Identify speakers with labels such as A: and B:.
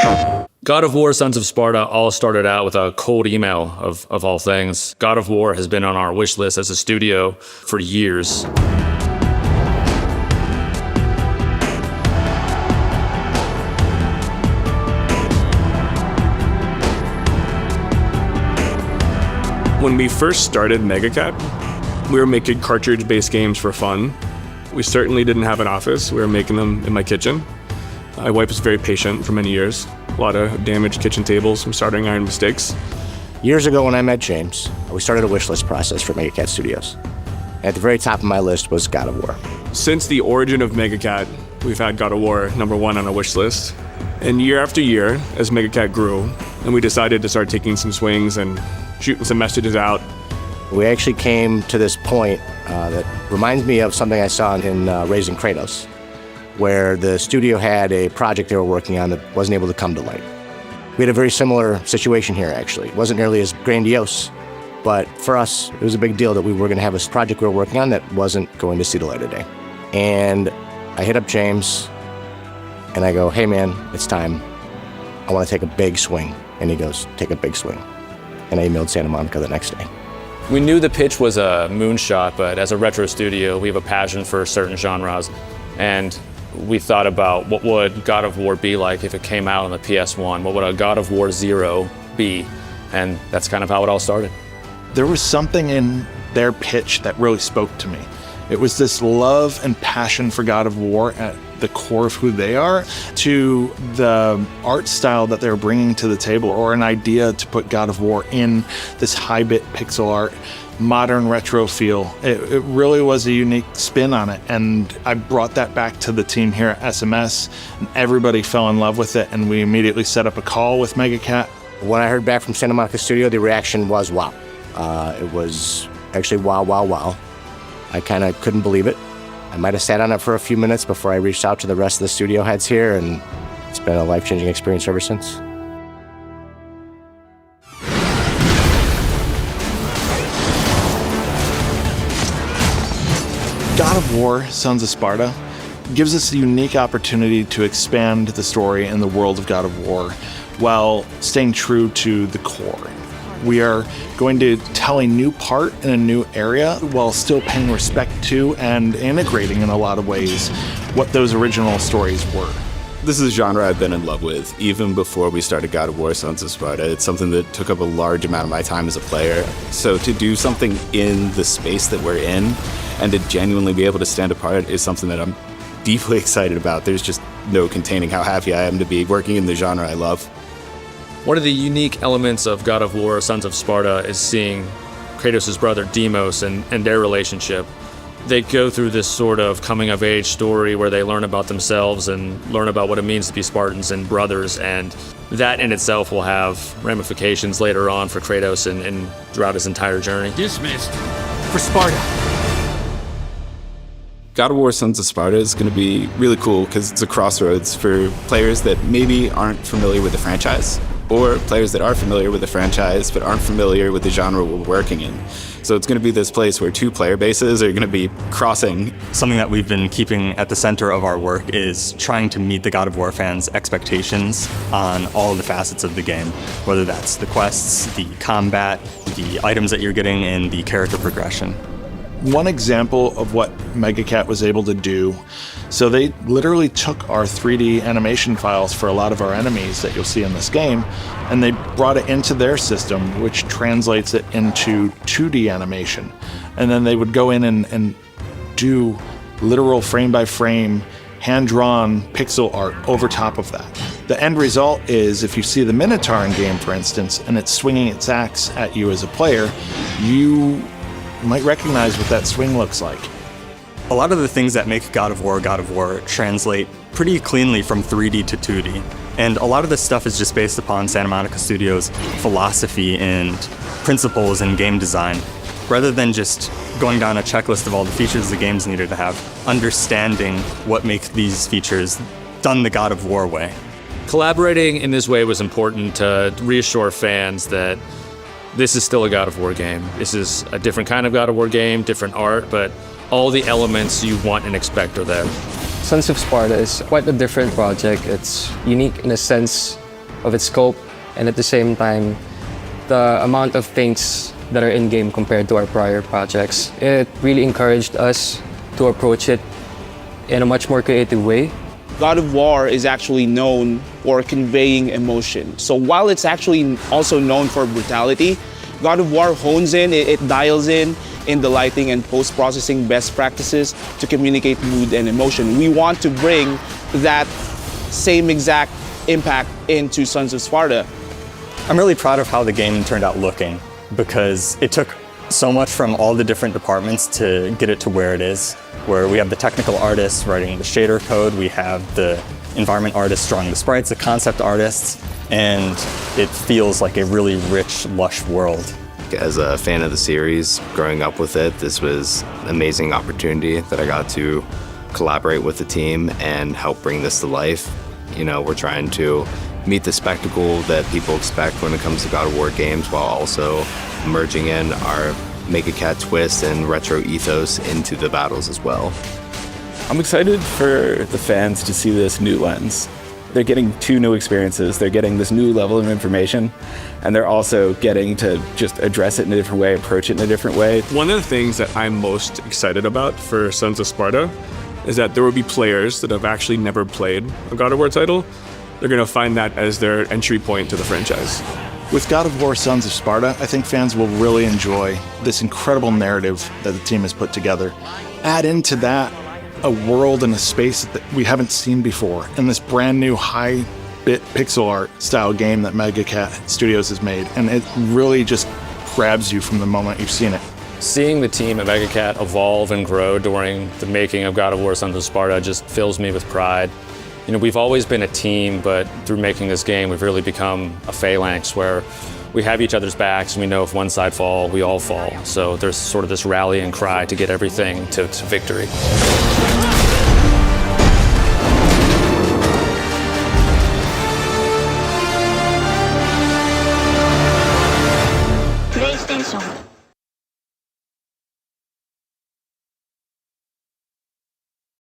A: God of War, Sons of Sparta all started out with a cold email of all things. God of War has been on our wish list as a studio for years.
B: When we first started MegaCat, we were making cartridge-based games for fun. We certainly didn't have an office. We were making them in my kitchen. My wife was very patient for many years. A lot of damaged kitchen tables from soldering iron mistakes.
C: Years ago when I met James, we started a wish list process for MegaCat Studios. At the very top of my list was God of War.
B: Since the origin of MegaCat, we've had God of War #1 on a wish list. And year after year, as MegaCat grew, and we decided to start taking some swings and shooting some messages out.
C: We actually came to this point that reminds me of something I saw in Raising Kratos, where the studio had a project they were working on that wasn't able to come to light. We had a very similar situation here, actually. It wasn't nearly as grandiose, but for us, it was a big deal that we were going to have this project we were working on that wasn't going to see the light of day. And I hit up James, and I go, hey man, it's time. I want to take a big swing. And he goes, take a big swing. And I emailed Santa Monica the next day.
A: We knew the pitch was a moonshot, but as a retro studio, we have a passion for certain genres. And we thought about what would God of War be like if it came out on the PS1? What would a God of War 0 be? And that's kind of how it all started.
D: There was something in their pitch that really spoke to me. It was this love and passion for God of War at the core of who they are, to the art style that they're bringing to the table, or an idea to put God of War in this high-bit pixel art, modern retro feel. It really was a unique spin on it, and I brought that back to the team here at SMS, and everybody fell in love with it, and we immediately set up a call with MegaCat.
C: When I heard back from Santa Monica Studio, the reaction was wow. It was actually wow, wow, wow. I kind of couldn't believe it. I might have sat on it for a few minutes before I reached out to the rest of the studio heads here, and it's been a life-changing experience ever since.
D: God of War, Sons of Sparta gives us a unique opportunity to expand the story in the world of God of War while staying true to the core. We are going to tell a new part in a new area while still paying respect to and integrating in a lot of ways what those original stories were.
E: This is a genre I've been in love with even before we started God of War, Sons of Sparta. It's something that took up a large amount of my time as a player. So to do something in the space that we're in and to genuinely be able to stand apart is something that I'm deeply excited about. There's just no containing how happy I am to be working in the genre I love.
A: One of the unique elements of God of War, Sons of Sparta is seeing Kratos' brother Deimos and their relationship. They go through this sort of coming-of-age story where they learn about themselves and learn about what it means to be Spartans and brothers, and that in itself will have ramifications later on for Kratos and throughout his entire journey.
F: Dismissed for Sparta.
E: God of War, Sons of Sparta is going to be really cool because it's a crossroads for players that maybe aren't familiar with the franchise, or players that are familiar with the franchise but aren't familiar with the genre we're working in. So it's going to be this place where two player bases are going to be crossing.
G: Something that we've been keeping at the center of our work is trying to meet the God of War fans' expectations on all of the facets of the game, whether that's the quests, the combat, the items that you're getting, and the character progression.
D: One example of what MegaCat was able to do, so they literally took our 3D animation files for a lot of our enemies that you'll see in this game, and they brought it into their system, which translates it into 2D animation. And then they would go in and do literal frame-by-frame, hand-drawn pixel art over top of that. The end result is, if you see the Minotaur in game, for instance, and it's swinging its axe at you as a player, you might recognize what that swing looks like.
G: A lot of the things that make God of War translate pretty cleanly from 3D to 2D. And a lot of this stuff is just based upon Santa Monica Studios' philosophy and principles in game design. Rather than just going down a checklist of all the features the games needed to have, understanding what makes these features done the God of War way.
A: Collaborating in this way was important to reassure fans that this is still a God of War game. This is a different kind of God of War game, different art, but all the elements you want and expect are there.
H: Sons of Sparta is quite a different project. It's unique in a sense of its scope, and at the same time, the amount of things that are in-game compared to our prior projects. It really encouraged us to approach it in a much more creative way.
I: God of War is actually known for conveying emotion. So while it's actually also known for brutality, God of War hones in, it dials in the lighting and post-processing best practices to communicate mood and emotion. We want to bring that same exact impact into Sons of Sparta.
G: I'm really proud of how the game turned out looking, because it took so much from all the different departments to get it to where it is, where we have the technical artists writing the shader code, we have the environment artists drawing the sprites, the concept artists, and it feels like a really rich, lush world.
E: As a fan of the series, growing up with it, this was an amazing opportunity that I got to collaborate with the team and help bring this to life. You know, we're trying to meet the spectacle that people expect when it comes to God of War games, while also merging in our MegaCat twist and retro ethos into the battles as well.
J: I'm excited for the fans to see this new lens. They're getting two new experiences. They're getting this new level of information, and they're also getting to just address it in a different way, approach it in a different way.
B: One of the things that I'm most excited about for Sons of Sparta is that there will be players that have actually never played a God of War title. They're going to find that as their entry point to the franchise.
D: With God of War Sons of Sparta, I think fans will really enjoy this incredible narrative that the team has put together. Add into that a world and a space that we haven't seen before, and this brand new high-bit pixel art style game that MegaCat Studios has made, and it really just grabs you from the moment you've seen it.
A: Seeing the team at MegaCat evolve and grow during the making of God of War Sons of Sparta just fills me with pride. You know, we've always been a team, but through making this game, we've really become a phalanx where we have each other's backs, and we know if one side fall, we all fall. So there's sort of this rallying cry to get everything to victory.